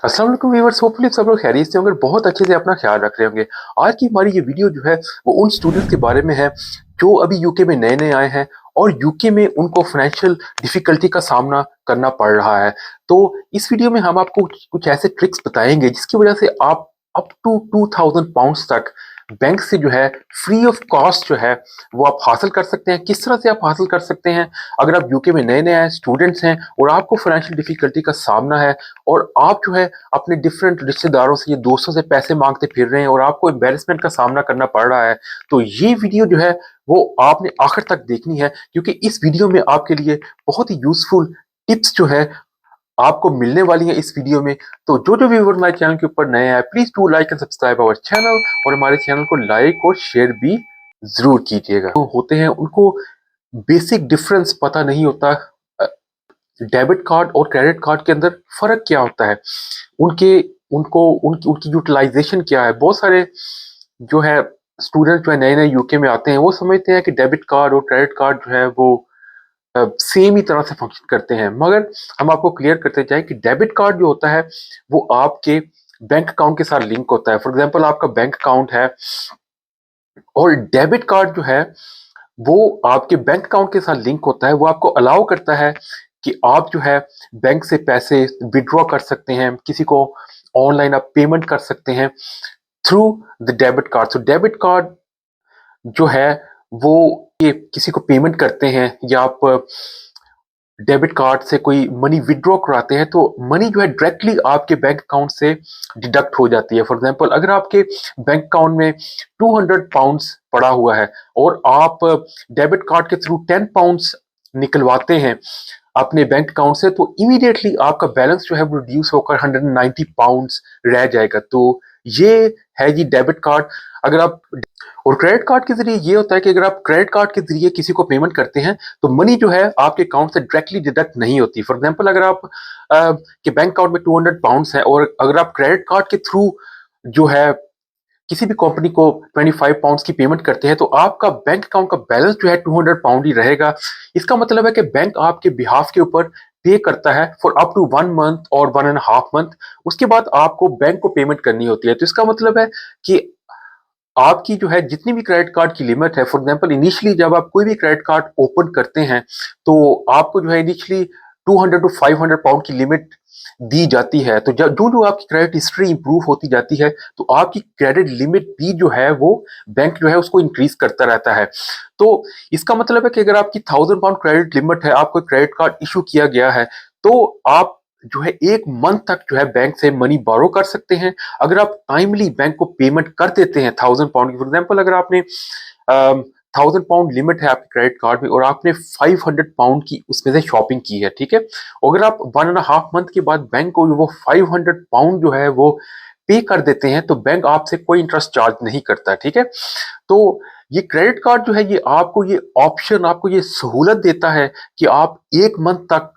अस्सलाम वालेकुम viewers, hopefully सब लोग खैरियत से होंगे, बहुत अच्छे से अपना ख्याल रख रहे होंगे। आज की हमारी ये वीडियो जो है वो उन स्टूडेंट्स के बारे में है जो अभी यूके में नए नए आए हैं और यूके में उनको फाइनेंशियल डिफिकल्टी का सामना करना पड़ रहा है। तो इस वीडियो में हम आपको कुछ ऐसे ट्रिक्स बताएंगे जिसकी वजह से आप अप टू 2000 पाउंड तक बैंक से जो है फ्री ऑफ कॉस्ट जो है वो आप हासिल कर सकते हैं। किस तरह से आप हासिल कर सकते हैं? अगर आप यूके में नए नए स्टूडेंट्स हैं और आपको फाइनेंशियल डिफिकल्टी का सामना है और आप जो है अपने डिफरेंट रिश्तेदारों से या दोस्तों से पैसे मांगते फिर रहे हैं और आपको एम्बेरसमेंट का सामना करना पड़ रहा है, तो ये वीडियो जो है वो आपने आखिर तक देखनी है, क्योंकि इस वीडियो में आपके लिए बहुत ही यूजफुल टिप्स जो है आपको मिलने वाली है इस वीडियो में। तो जो जो व्यूअर हमारे चैनल के ऊपर नए हैं, please do like and subscribe our channel और हमारे चैनल को लाइक और शेयर भी जरूर कीजिएगा। तो होते हैं उनको बेसिक डिफरेंस पता नहीं होता डेबिट कार्ड और क्रेडिट कार्ड के अंदर फर्क क्या होता है, उनके उनको उनकी उनकी यूटिलाइजेशन क्या है। बहुत सारे जो है स्टूडेंट जो है नए नए यूके में आते हैं वो समझते हैं कि डेबिट कार्ड और क्रेडिट कार्ड जो है वो सेम ही तरह से फंक्शन करते हैं, मगर हम आपको क्लियर करते जाएं कि डेबिट कार्ड जो होता है वो आपके बैंक अकाउंट के साथ लिंक होता है। फॉर एग्जांपल आपका बैंक अकाउंट है और डेबिट कार्ड जो है वो आपके बैंक अकाउंट के साथ लिंक होता है। वो आपको अलाउ करता है कि आप जो है बैंक से पैसे विड्रॉ कर सकते हैं, किसी को ऑनलाइन आप पेमेंट कर सकते हैं थ्रू द डेबिट कार्ड। तो डेबिट कार्ड जो है वो ये किसी को पेमेंट करते हैं या आप डेबिट कार्ड से कोई मनी विड्रॉ कराते हैं तो मनी जो है डायरेक्टली आपके बैंक अकाउंट से डिडक्ट हो जाती है। फॉर एग्जांपल अगर आपके बैंक अकाउंट में 200 पाउंड्स पड़ा हुआ है और आप डेबिट कार्ड के थ्रू 10 पाउंड्स निकलवाते हैं अपने बैंक अकाउंट से, तो इमीडिएटली आपका बैलेंस जो है वो रिड्यूस होकर 190 पाउंड्स रह जाएगा। तो ये है जी डेबिट कार्ड। अगर आप और क्रेडिट कार्ड के जरिए ये होता है कि अगर आप क्रेडिट कार्ड के जरिए किसी को पेमेंट करते हैं तो मनी जो है आपके अकाउंट से डायरेक्टली डिडक्ट नहीं होती। फॉर एग्जांपल अगर आप के बैंक अकाउंट में 200 पाउंड्स है और अगर आप क्रेडिट कार्ड के थ्रू जो है किसी भी कंपनी को 25 पाउंड्स की पेमेंट करते हैं तो आपका बैंक अकाउंट का बैलेंस जो है 200 पाउंड ही रहेगा। इसका मतलब है कि बैंक आपके बिहाफ के ऊपर पे करता है फॉर अप टू 1 मंथ और 1.5 मंथ। उसके बाद आपको बैंक को पेमेंट करनी होती है। तो इसका मतलब है कि आपकी जो है जितनी भी क्रेडिट कार्ड की लिमिट है, फॉर एग्जांपल इनिशियली जब आप कोई भी क्रेडिट कार्ड ओपन करते हैं तो आपको जो है इनिशियली 200 टू 500 पाउंड की लिमिट दी जाती है। तो जब जो जो आपकी क्रेडिट हिस्ट्री इंप्रूव होती जाती है तो आपकी क्रेडिट लिमिट भी जो है वो बैंक जो है उसको इंक्रीज करता रहता है। तो इसका मतलब है कि अगर आपकी 1000 पाउंड क्रेडिट लिमिट है, आपको क्रेडिट कार्ड इशू किया गया है, तो आप जो है 1 मंथ तक जो है बैंक से मनी बोरो कर सकते हैं। अगर आप टाइमली बैंक को पेमेंट कर देते हैं 1000 पाउंड की, फॉर एग्जाम्पल अगर आपने 1000 पाउंड लिमिट है आपके क्रेडिट कार्ड में और आपने 500 पाउंड की उसमें से शॉपिंग की है, ठीक है, अगर आप 1.5 मंथ के बाद बैंक को वो 500 पाउंड जो है वो पे कर देते हैं तो बैंक आपसे कोई इंटरेस्ट चार्ज नहीं करता, ठीक है। तो ये क्रेडिट कार्ड जो है ये आपको ये ऑप्शन, आपको ये सहूलत देता है कि आप 1 मंथ तक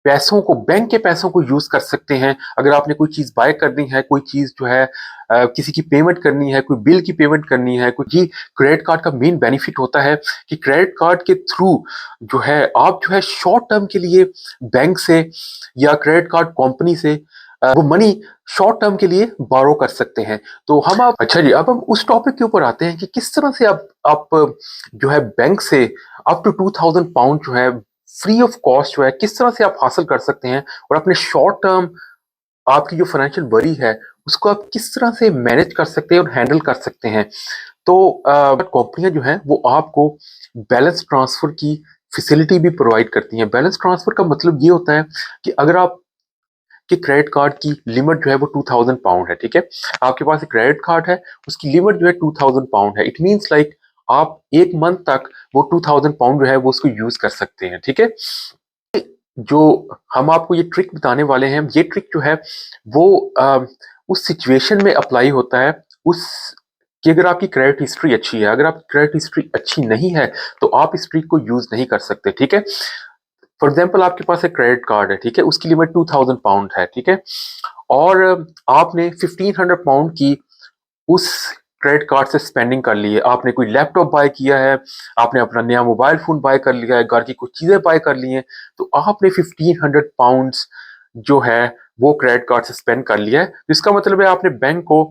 पैसों को, बैंक के पैसों को यूज कर सकते हैं। अगर आपने कोई चीज बाय करनी है, कोई चीज जो है किसी की पेमेंट करनी है, कोई बिल की पेमेंट करनी है, कुछ ही क्रेडिट कार्ड का मेन बेनिफिट होता है कि क्रेडिट कार्ड के थ्रू जो है आप जो है शॉर्ट टर्म के लिए बैंक से या क्रेडिट कार्ड कंपनी से वो मनी शॉर्ट टर्म के लिए बोरो कर सकते हैं। तो हम आप अच्छा जी, अब हम उस टॉपिक के ऊपर आते हैं कि किस तरह से आप जो है बैंक से अप टू 2000 पाउंड जो है फ्री ऑफ कॉस्ट जो है किस तरह से आप हासिल कर सकते हैं और अपने शॉर्ट टर्म आपकी जो फाइनेंशियल वरी है उसको आप किस तरह से मैनेज कर सकते हैं और हैंडल कर सकते हैं। तो कंपनियां जो हैं वो आपको बैलेंस ट्रांसफर की फैसिलिटी भी प्रोवाइड करती हैं। बैलेंस ट्रांसफर का मतलब ये होता है कि अगर आप कि क्रेडिट कार्ड की लिमिट जो है वो 2000 पाउंड है, ठीक है, आपके पास एक क्रेडिट कार्ड है, उसकी लिमिट जो है 2000 पाउंड है। इट मीन्स लाइक आप 1 मंथ तक वो 2000 पाउंड जो है वो उसको यूज कर सकते हैं, ठीक है। जो हम आपको ये ट्रिक बताने वाले हैं, ये ट्रिक जो है वो उस सिचुएशन में अप्लाई होता है उस कि अगर आपकी क्रेडिट हिस्ट्री अच्छी है। अगर आपकी क्रेडिट हिस्ट्री अच्छी नहीं है तो आप इस ट्रिक को यूज नहीं कर सकते, ठीक है। फॉर एग्जाम्पल आपके पास एक क्रेडिट कार्ड है, ठीक है, उसकी लिमिट 2000 पाउंड है, ठीक है, और आपने 1500 पाउंड की उस क्रेडिट कार्ड से स्पेंडिंग कर ली है। आपने कोई लैपटॉप बाय किया है, आपने अपना नया मोबाइल फोन बाय कर लिया है, घर की कुछ चीजें बाय कर ली हैं, तो आपने 1500 पाउंड जो है वो क्रेडिट कार्ड से स्पेंड कर लिया है। इसका मतलब है आपने बैंक को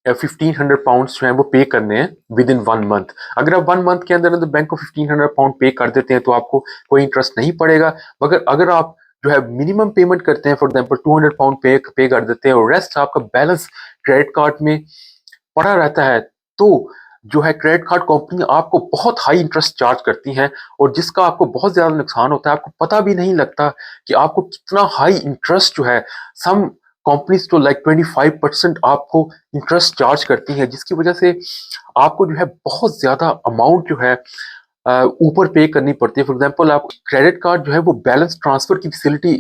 1500 पाउंड्स जो है वो पे करने हैं विद इन 1 मंथ। अगर आप 1 मंथ के अंदर अंदर बैंक को 1500 पाउंड पे कर देते हैं तो आपको कोई इंटरेस्ट नहीं पड़ेगा। मगर अगर आप जो है मिनिमम पेमेंट करते हैं, फॉर एग्जाम्पल 200 पाउंड पे कर देते हैं और रेस्ट आपका बैलेंस क्रेडिट कार्ड में पड़ा रहता है, तो जो है क्रेडिट कार्ड कंपनी आपको बहुत हाई इंटरेस्ट चार्ज करती हैं और जिसका आपको बहुत ज्यादा नुकसान होता है। आपको पता भी नहीं लगता कि आपको कितना हाई इंटरेस्ट जो है सम कंपनीज तो लाइक 25% आपको इंटरेस्ट चार्ज करती है, जिसकी वजह से आपको जो है बहुत ज्यादा अमाउंट जो है ऊपर पे करनी पड़ती है। फॉर एग्जाम्पल आप क्रेडिट कार्ड जो है वो बैलेंस ट्रांसफर की फैसिलिटी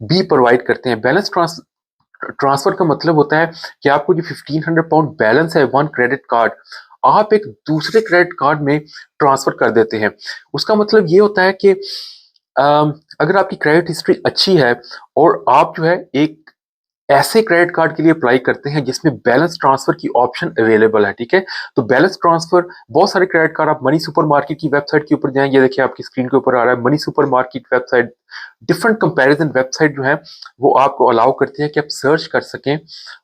भी प्रोवाइड करते हैं। बैलेंस ट्रांसफर का मतलब होता है कि आपको जो 1500 पाउंड बैलेंस है वन क्रेडिट कार्ड, आप एक दूसरे क्रेडिट कार्ड में ट्रांसफर कर देते हैं। उसका मतलब ये होता है कि अगर आपकी क्रेडिट हिस्ट्री अच्छी है और आप जो है एक ऐसे क्रेडिट कार्ड के लिए अप्लाई करते हैं जिसमें बैलेंस ट्रांसफर की ऑप्शन अवेलेबल है, ठीक है। तो बैलेंस ट्रांसफर बहुत सारे क्रेडिट कार्ड, आप मनी सुपर मार्केट की वेबसाइट के ऊपर जाएं, ये देखिए आपकी स्क्रीन के ऊपर आ रहा है money super market website. Different comparison website जो है वो आपको अलाउ करती है कि आप सर्च कर सकें।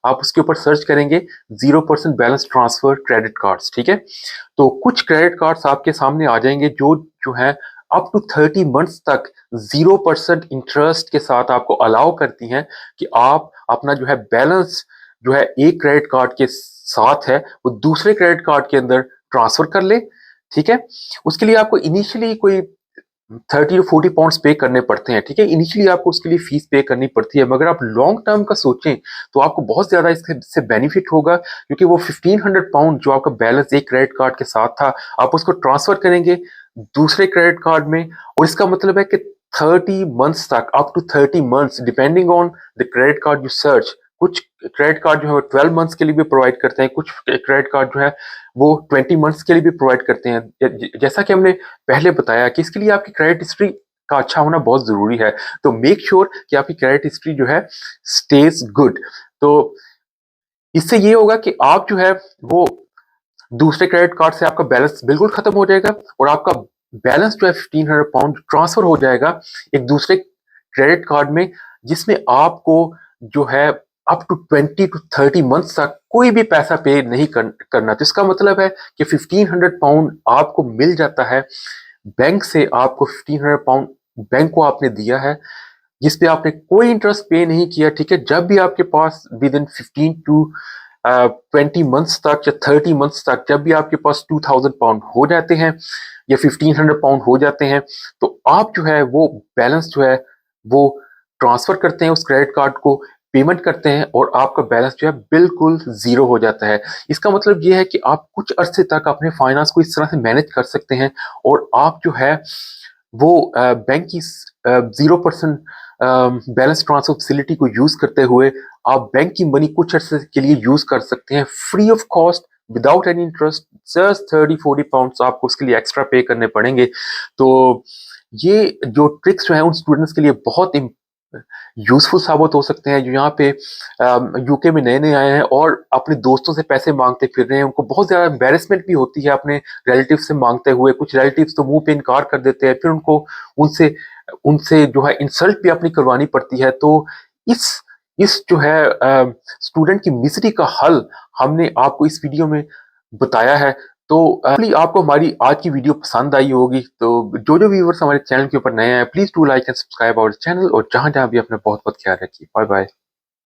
आप उसके ऊपर सर्च करेंगे 0% बैलेंस ट्रांसफर क्रेडिट कार्ड्स, ठीक है। तो कुछ क्रेडिट कार्ड्स आपके सामने आ जाएंगे जो जो है अप टू 30 मंथ्स तक 0% इंटरेस्ट के साथ आपको अलाउ करती हैं कि आप अपना जो है बैलेंस जो है एक क्रेडिट कार्ड के साथ है वो दूसरे क्रेडिट कार्ड के अंदर ट्रांसफर कर ले, ठीक है। उसके लिए आपको इनिशियली कोई 30 to 40 पाउंड्स पे करने पड़ते हैं, ठीक है। इनिशियली आपको उसके लिए फीस पे करनी पड़ती है, मगर आप लॉन्ग टर्म का सोचें तो आपको बहुत ज्यादा इससे बेनिफिट होगा, क्योंकि वो 1500 पाउंड जो आपका बैलेंस एक क्रेडिट कार्ड के साथ था, आप उसको ट्रांसफर करेंगे दूसरे क्रेडिट कार्ड में। और इसका मतलब है कि 30 मंथ्स तक, up to 30 months depending on the credit card you search. कुछ क्रेडिट कार्ड जो है 12 मंथ्स के लिए भी प्रोवाइड करते हैं, कुछ क्रेडिट कार्ड जो है वो 20 मंथ्स के लिए भी प्रोवाइड करते हैं। जैसा कि हमने पहले बताया कि इसके लिए आपकी क्रेडिट हिस्ट्री का अच्छा होना बहुत जरूरी है। तो मेक श्योर कि आपकी क्रेडिट हिस्ट्री जो है स्टेज गुड। तो इससे ये होगा कि आप जो है वो दूसरे क्रेडिट कार्ड से आपका बैलेंस बिल्कुल खत्म हो जाएगा और आपका बैलेंस जो है 1500 पाउंड ट्रांसफर हो जाएगा एक दूसरे क्रेडिट कार्ड में, जिसमें आपको जो है अप टू 20 to 30 मंथ्स तक कोई भी पैसा पे नहीं करना। तो इसका मतलब है कि 1500 पाउंड आपको मिल जाता है बैंक से, आपको 1500 पाउंड बैंक को आपने दिया है जिस पे आपने कोई इंटरेस्ट पे नहीं किया, ठीक है। जब भी आपके पास विद इन 15 to 20 मंथ्स तक या 30 मंथ्स तक जब भी आपके पास 2000 पाउंड हो जाते हैं या 1500 पाउंड हो जाते हैं, तो आप जो है वो बैलेंस जो है वो ट्रांसफर करते हैं उस क्रेडिट कार्ड को, पेमेंट करते हैं और आपका बैलेंस जो है बिल्कुल जीरो हो जाता है। इसका मतलब ये है कि आप कुछ अरसे तक अपने फाइनेंस को इस तरह से मैनेज कर सकते हैं और आप जो है वो बैंक की 0% बैलेंस ट्रांसफर फैसिलिटी को यूज करते हुए आप बैंक की मनी कुछ अर्से के लिए यूज कर सकते हैं free of cost without any interest. Just 30-40 pounds आपको उसके लिए एक्स्ट्रा पे करने पड़ेंगे। तो ये जो ट्रिक्स जो है उन स्टूडेंट्स के लिए बहुत यूजफुल साबित हो सकते हैं जो यहाँ पे यूके में नए नए आए हैं और अपने दोस्तों से पैसे मांगते फिर रहे हैं। उनको बहुत ज्यादा एम्बेरसमेंट भी होती है अपने रिलेटिव से मांगते हुए। कुछ रिलेटिव्स तो मुंह पे इनकार कर देते हैं, फिर उनको उनसे उनसे जो है इंसल्ट भी अपनी करवानी पड़ती है। तो इस इस जो है स्टूडेंट की मिजरी का हल हमने आपको इस वीडियो में बताया है। तो आपको हमारी आज की वीडियो पसंद आई होगी। तो जो जो व्यूअर्स हमारे चैनल के ऊपर नए हैं, please do like and subscribe our channel और जहां जहां भी अपना बहुत बहुत ख्याल रखिए। Bye bye.